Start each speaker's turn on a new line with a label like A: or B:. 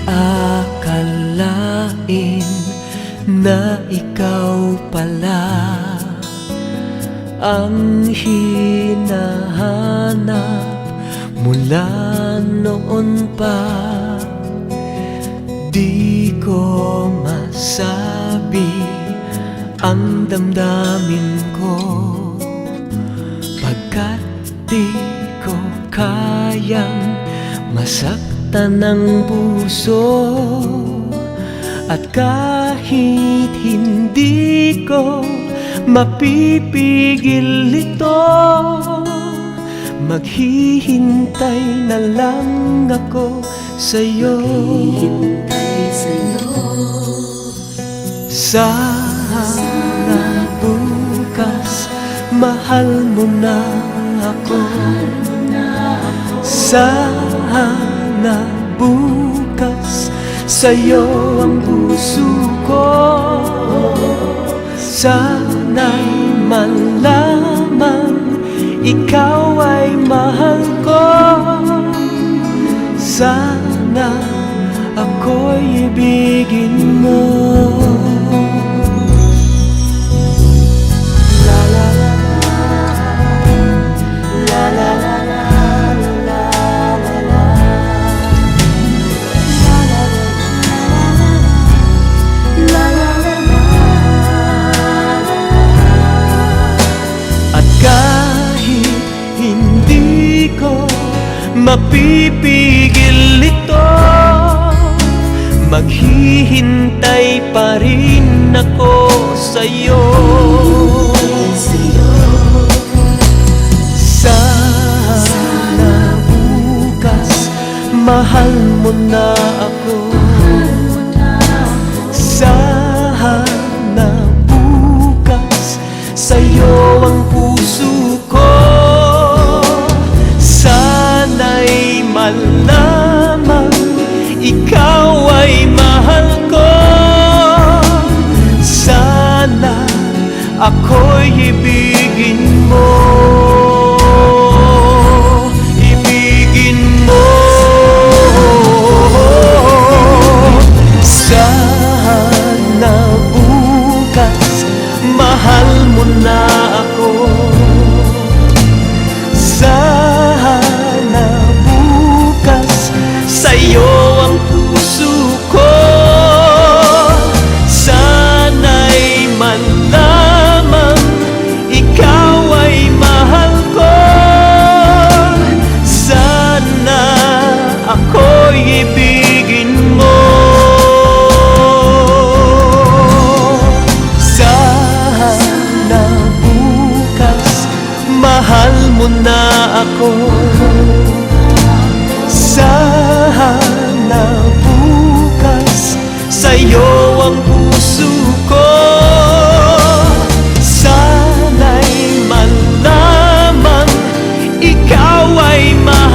A: akalain na ikaw pala ang hinahanap mula noon pa. Di ko masabi ang damdamin ko, pagkat di ko kayang masaktan ng puso. At kahit hindi ko mapipigil ito, maghihintay na lang ako sa'yo. Sana bukas mahal mo na ako. Sana bukas sa'yo ang puso ko. Sana'y malaman ikaw ay mahal ko. Sana ako'y ibigin mo. Mapipigil ito, maghihintay pa rin ako sa'yo. Sana bukas mahal mo na ako. Sana bukas sa'yo ang puso ko. Malaman ikaw ay mahal ko. Sana ako'y ibigin mo. Ibigin mo. Sana bukas mahal mo na ako. Sa'yo ang puso ko. Sana'y malaman ikaw ay mahal ko. Sana ako'y ibigin mo. Sana bukas mahal mo na ako. Sana bukas sa'yo ang puso ko. Sana'y malaman ikaw ay mahal